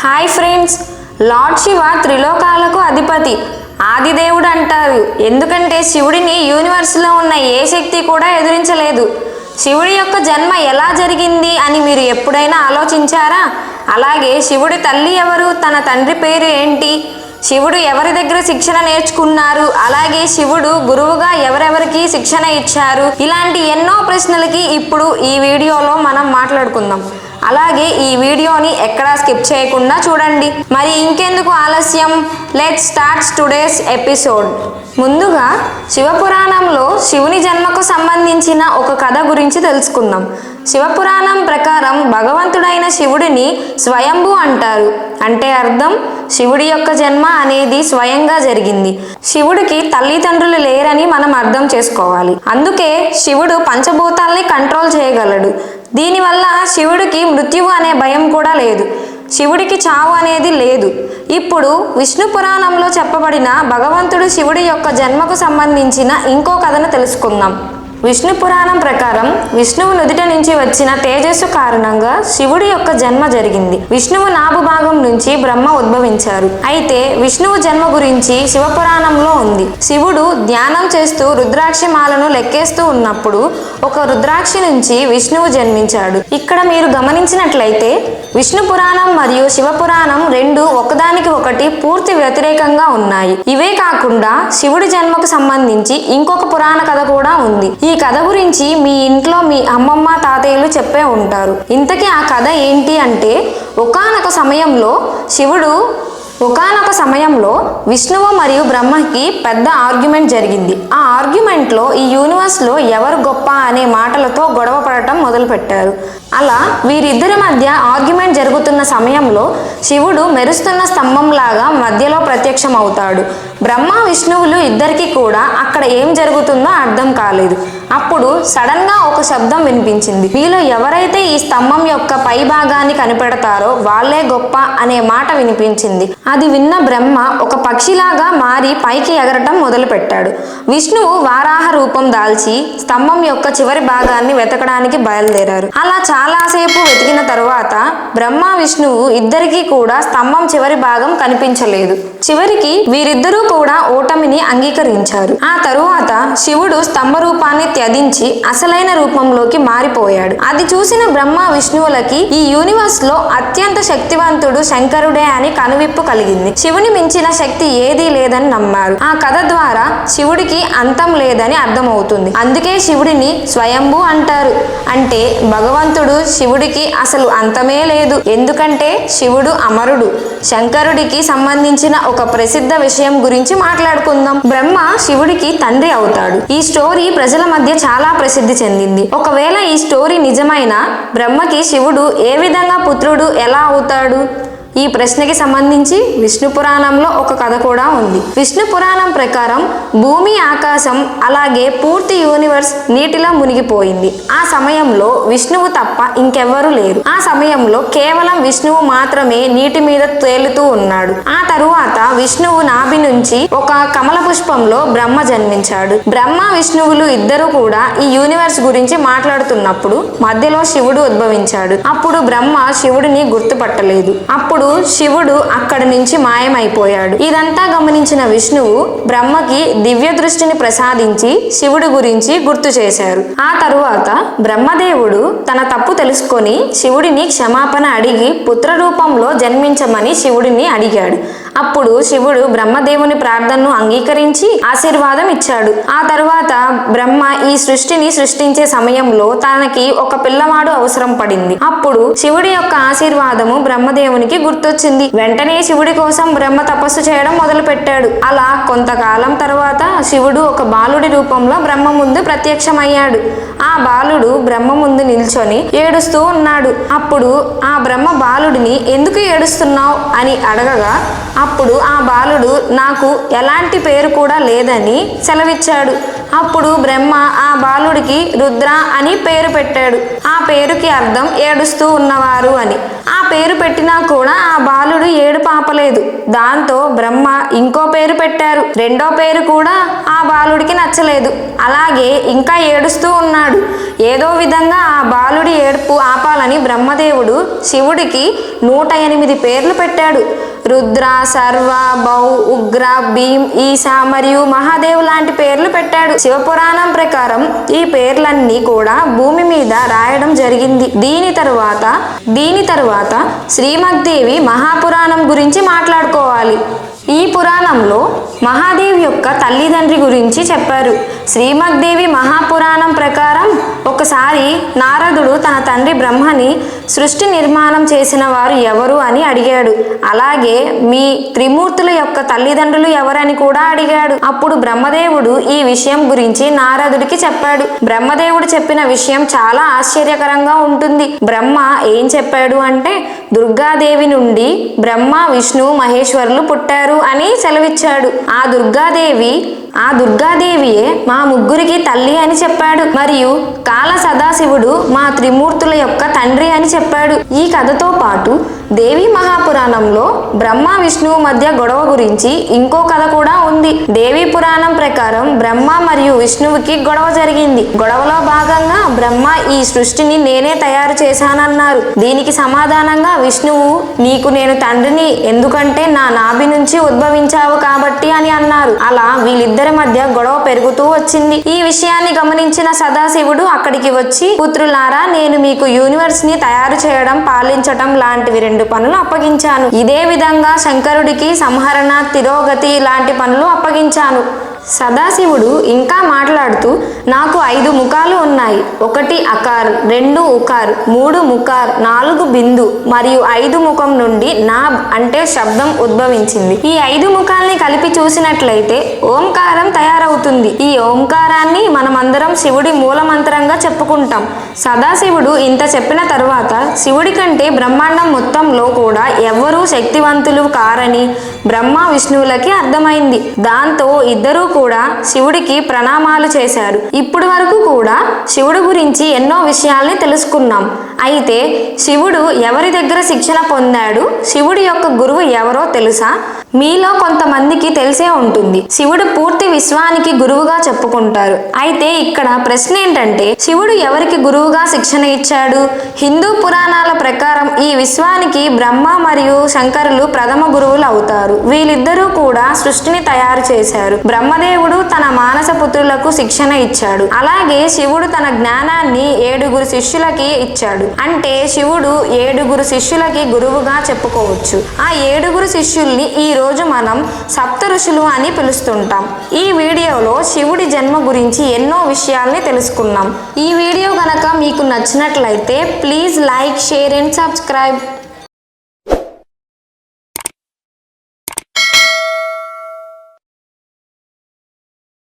Hi friends, lord Shiva త్రిలోకాలకు అధిపతి ఆదిదేవుడు అంటారు. ఎందుకంటే శివుడిని యూనివర్స్లో ఉన్న ఏ శక్తి కూడా ఎదిరించలేదు. శివుడి యొక్క జన్మ ఎలా జరిగింది అని మీరు ఎప్పుడైనా ఆలోచించారా? అలాగే శివుడి తల్లి ఎవరు, తన తండ్రి పేరు ఏంటి, శివుడు ఎవరి దగ్గర శిక్షణ నేర్చుకున్నారు, అలాగే శివుడు గురువుగా ఎవరెవరికి శిక్షణ ఇచ్చారు, ఇలాంటి ఎన్నో ప్రశ్నలకి ఇప్పుడు ఈ వీడియోలో మనం మాట్లాడుకుందాం. అలాగే ఈ వీడియోని ఎక్కడా స్కిప్ చేయకుండా చూడండి. మరి ఇంకెందుకు ఆలస్యం, లెట్స్ స్టార్ట్ టుడేస్ ఎపిసోడ్. ముందుగా శివపురాణంలో శివుని జన్మకు సంబంధించిన ఒక కథ గురించి తెలుసుకుందాం. శివపురాణం ప్రకారం భగవంతుడైన శివుడిని స్వయంభూ అంటారు. అంటే అర్థం శివుడి యొక్క జన్మ అనేది స్వయంగా జరిగింది. శివుడికి తల్లిదండ్రులు లేరని మనం అర్థం చేసుకోవాలి. అందుకే శివుడు పంచభూతాల్ని కంట్రోల్ చేయగలడు. దీనివల్ల శివుడికి మృత్యువు అనే భయం కూడా లేదు. శివుడికి చావు అనేది లేదు. ఇప్పుడు విష్ణు పురాణంలో చెప్పబడిన భగవంతుడు శివుడి యొక్క జన్మకు సంబంధించిన ఇంకో కథను తెలుసుకుందాం. విష్ణు పురాణం ప్రకారం విష్ణువు నుదిట నుంచి వచ్చిన తేజస్సు కారణంగా శివుడి యొక్క జన్మ జరిగింది. విష్ణువు నాభి భాగం నుంచి బ్రహ్మ ఉద్భవించారు. అయితే విష్ణువు జన్మ గురించి శివపురాణంలో ఉంది. శివుడు ధ్యానం చేస్తూ రుద్రాక్షి మాలను లెక్కేస్తూ ఉన్నప్పుడు ఒక రుద్రాక్షి నుంచి విష్ణువు జన్మించాడు. ఇక్కడ మీరు గమనించినట్లయితే విష్ణు పురాణం మరియు శివపురాణం రెండు ఒకదానికి ఒకటి పూర్తి వ్యతిరేకంగా ఉన్నాయి. ఇవే కాకుండా శివుడి జన్మకు సంబంధించి ఇంకొక పురాణ కథ కూడా ఉంది. ఈ కథ గురించి మీ ఇంట్లో మీ అమ్మమ్మ తాతయ్యలు చెప్పే ఉంటారు. ఇంతకీ ఆ కథ ఏంటి అంటే, ఒకానొక సమయంలో విష్ణువు మరియు బ్రహ్మకి పెద్ద ఆర్గ్యుమెంట్ జరిగింది. ఆ ఆర్గ్యుమెంట్లో ఈ యూనివర్స్లో ఎవరు గొప్ప అనే మాటలతో గొడవ పడటం మొదలుపెట్టారు. అలా వీరిద్దరి మధ్య ఆర్గ్యుమెంట్ జరుగుతున్న సమయంలో శివుడు మెరుస్తున్న స్తంభంలాగా మధ్యలో ప్రత్యక్షం అవుతాడు. బ్రహ్మ విష్ణువులు ఇద్దరికి కూడా అక్కడ ఏం జరుగుతుందో అర్థం కాలేదు. అప్పుడు సడన్ గా ఒక శబ్దం వినిపించింది. మీలో ఎవరైతే ఈ స్తంభం యొక్క పై భాగాన్ని కనిపెడతారో వాళ్ళే గొప్ప అనే మాట వినిపించింది. అది విన్న బ్రహ్మ ఒక పక్షిలాగా మారి పైకి ఎగరటం మొదలు పెట్టాడు. విష్ణువు వారాహ రూపం దాల్చి స్తంభం యొక్క చివరి భాగాన్ని వెతకడానికి బయలుదేరారు. అలా చాలాసేపు వెతికిన తరువాత బ్రహ్మ విష్ణువు ఇద్దరికీ కూడా స్తంభం చివరి భాగం కనిపించలేదు. చివరికి వీరిద్దరూ కూడా ఓటమిని అంగీకరించారు. ఆ తరువాత శివుడు స్తంభ రూపాన్ని త్యజించి అసలైన రూపంలోకి మారిపోయాడు. అది చూసిన బ్రహ్మ విష్ణువులకి ఈ యూనివర్స్ లో అత్యంత శక్తివంతుడు శంకరుడే అని కనువిప్పు కలిగింది. శివుని మించిన శక్తి ఏదీ లేదని నమ్మారు. ఆ కథ ద్వారా శివుడికి అంతం లేదని అర్థమవుతుంది. అందుకే శివుడిని స్వయంభూ అంటారు. అంటే భగవంతుడు శివుడికి అసలు అంతమే లేదు. ఎందుకంటే శివుడు అమరుడు. శంకరుడికి సంబంధించిన ఒక ప్రసిద్ధ విషయం గురించి మాట్లాడుకుందాం. బ్రహ్మ శివుడికి తండ్రి అవుతాడు. ఈ స్టోరీ ప్రజల మధ్య చాలా ప్రసిద్ధి చెందింది. ఒకవేళ ఈ స్టోరీ నిజమైన బ్రహ్మకి శివుడు ఏ విధంగా పుత్రుడు ఎలా అవుతాడు? ఈ ప్రశ్నకి సంబంధించి విష్ణు పురాణంలో ఒక కథ కూడా ఉంది. విష్ణు పురాణం ప్రకారం భూమి, ఆకాశం అలాగే పూర్తి యూనివర్స్ నీటిలో మునిగిపోయింది. ఆ సమయంలో విష్ణువు తప్ప ఇంకెవ్వరూ లేరు. ఆ సమయంలో కేవలం విష్ణువు మాత్రమే నీటి మీద తేలుతూ ఉన్నాడు. ఆ తరువాత విష్ణువు నాభి నుంచి ఒక కమల పుష్పంలో బ్రహ్మ జన్మించాడు. బ్రహ్మ విష్ణువులు ఇద్దరు కూడా ఈ యూనివర్స్ గురించి మాట్లాడుతున్నప్పుడు మధ్యలో శివుడు ఉద్భవించాడు. అప్పుడు బ్రహ్మ శివుడిని గుర్తుపట్టలేదు. అప్పుడు శివుడు అక్కడి నుంచి మాయమైపోయాడు. ఇదంతా గమనించిన విష్ణువు బ్రహ్మకి దివ్య దృష్టిని ప్రసాదించి శివుడి గురించి గుర్తు చేశారు. ఆ తరువాత బ్రహ్మదేవుడు తన తప్పు తెలుసుకొని శివుడిని క్షమాపణ అడిగి పుత్ర రూపంలో జన్మించమని శివుడిని అడిగాడు. అప్పుడు శివుడు బ్రహ్మదేవుని ప్రార్థనను అంగీకరించి ఆశీర్వాదం ఇచ్చాడు. ఆ తరువాత బ్రహ్మ ఈ సృష్టిని సృష్టించే సమయంలో తనకి ఒక పిల్లవాడు అవసరం పడింది. అప్పుడు శివుడి యొక్క ఆశీర్వాదము బ్రహ్మదేవునికి గుర్తొచ్చింది. వెంటనే శివుడి కోసం బ్రహ్మ తపస్సు చేయడం మొదలు పెట్టాడు. అలా కొంతకాలం తర్వాత శివుడు ఒక బాలుడి రూపంలో బ్రహ్మ ముందు ప్రత్యక్షమయ్యాడు. ఆ బాలుడు బ్రహ్మ ముందు నిల్చొని ఏడుస్తూ ఉన్నాడు. అప్పుడు ఆ బ్రహ్మ బాలుడిని ఎందుకు ఏడుస్తున్నావు అని అడగగా అప్పుడు ఆ బాలుడు నాకు ఎలాంటి పేరు కూడా లేదని సెలవిచ్చాడు. అప్పుడు బ్రహ్మ ఆ బాలుడికి రుద్ర అని పేరు పెట్టాడు. ఆ పేరుకి అర్థం ఏడుస్తూ ఉన్నవారు అని. ఆ పేరు పెట్టినా కూడా ఆ బాలుడు ఏడుపు ఆపలేదు. దాంతో బ్రహ్మ ఇంకో పేరు పెట్టారు. రెండో పేరు కూడా ఆ బాలుడికి నచ్చలేదు. అలాగే ఇంకా ఏడుస్తూ ఉన్నాడు. ఏదో విధంగా ఆ బాలుడి ఏడుపు ఆపాలని బ్రహ్మదేవుడు శివుడికి 108 పేర్లు పెట్టాడు. రుద్ర, సర్వ, బౌ, ఉగ్ర, భీం, ఈశా మరియు మహాదేవ్ లాంటి పేర్లు పెట్టాడు. శివపురాణం ప్రకారం ఈ పేర్లన్నీ కూడా భూమి మీద రాయడం జరిగింది. దీని తరువాత శ్రీమద్దేవి మహాపురాణం గురించి మాట్లాడుకోవాలి. ఈ పురాణంలో మహాదేవ్ యొక్క తల్లిదండ్రి గురించి చెప్పారు. శ్రీమద్దేవి మహాపురాణం ప్రకారం ఒకసారి నారదుడు తన తండ్రి బ్రహ్మని సృష్టి నిర్మాణం చేసిన వారు ఎవరు అని అడిగాడు. అలాగే మీ త్రిమూర్తుల యొక్క తల్లిదండ్రులు ఎవరని కూడా అడిగాడు. అప్పుడు బ్రహ్మదేవుడు ఈ విషయం గురించి నారదుడికి చెప్పాడు. బ్రహ్మదేవుడు చెప్పిన విషయం చాలా ఆశ్చర్యకరంగా ఉంటుంది. బ్రహ్మ ఏం చెప్పాడు అంటే, దుర్గాదేవి నుండి బ్రహ్మ, విష్ణు, మహేశ్వరులు పుట్టారు అని సెలవిచ్చాడు. ఆ దుర్గాదేవియే మా ముగ్గురికి తల్లి అని చెప్పాడు. మరియు కాల సదాశివుడు మా త్రిమూర్తుల యొక్క తండ్రి అని చెప్పాడు. ఈ కథతో పాటు దేవి మహాపురాణంలో బ్రహ్మ విష్ణువు మధ్య గొడవ గురించి ఇంకో కథ కూడా ఉంది. దేవి పురాణం ప్రకారం బ్రహ్మ మరియు విష్ణువుకి గొడవ జరిగింది. గొడవలో భాగంగా బ్రహ్మ ఈ సృష్టిని నేనే తయారు చేశానన్నారు. దీనికి సమాధానంగా విష్ణువు, నీకు నేను తండ్రిని, ఎందుకంటే నా నాభి నుంచి ఉద్భవించావు కాబట్టి అని అన్నారు. అలా వీళ్ళిద్దరి మధ్య గొడవ పెరుగుతూ వచ్చింది. ఈ విషయాన్ని గమనించిన సదాశివుడు అక్కడికి వచ్చి, పుత్రులారా, నేను మీకు యూనివర్స్ ని తయారు చేయడం, పాలించటం లాంటివి 2 పనులు అప్పగించాను. ఇదే విధంగా శంకరుడికి సంహరణ, తిరోగతి లాంటి పనులు అప్పగించాను. సదాశివుడు ఇంకా మాట్లాడుతూ, నాకు 5 ముఖాలు ఉన్నాయి. 1 అకార్, 2 ఉకార్, 3 ముకార్, 4 బిందు మరియు 5 ముఖం నుండి నాబ్ అంటే శబ్దం ఉద్భవించింది. ఈ 5 ముఖాల్ని కలిపి చూసినట్లయితే ఓంకారం తయారవుతుంది. ఈ ఓంకారాన్ని మనమందరం శివుడి మూలమంత్రంగా చెప్పుకుంటాం. సదాశివుడు ఇంత చెప్పిన తర్వాత శివుడి కంటే బ్రహ్మాండం మొత్తంలో కూడా ఎవ్వరూ శక్తివంతులు కారని బ్రహ్మ విష్ణువులకి అర్థమైంది. దాంతో ఇద్దరూ కూడా శివుడికి ప్రణామాలు చేశారు. ఇప్పటి వరకు కూడా శివుడు గురించి ఎన్నో విషయాల్ని తెలుసుకున్నాం. అయితే శివుడు ఎవరి దగ్గర శిక్షణ పొందాడు, శివుడి యొక్క గురువు ఎవరో తెలుసా? మీలో కొంతమందికి తెలిసే ఉంటుంది. శివుడు పూర్తి విశ్వానికి గురువుగా చెప్పుకుంటారు. అయితే ఇక్కడ ప్రశ్న ఏంటంటే, శివుడు ఎవరికి గురువుగా శిక్షణ ఇచ్చాడు? హిందూ పురాణాల ప్రకారం ఈ విశ్వానికి బ్రహ్మ మరియు శంకరులు ప్రథమ గురువులు అవుతారు. వీళ్ళిద్దరూ కూడా సృష్టిని తయారు చేశారు. బ్రహ్మదేవుడు తన మానస పుత్రులకు శిక్షణ ఇచ్చాడు. అలాగే శివుడు తన జ్ఞానాన్ని 7 శిష్యులకి ఇచ్చాడు. అంటే శివుడు 7 శిష్యులకి గురువుగా చెప్పుకోవచ్చు. ఆ 7 శిష్యుల్ని ఈ రోజు మనం సప్త ఋషులు అని పిలుస్తుంటాం. ఈ వీడియోలో శివుడి జన్మ గురించి ఎన్నో విషయాల్ని తెలుసుకున్నాం. ఈ వీడియో గనక మీకు నచ్చినట్లయితే please like, share and subscribe.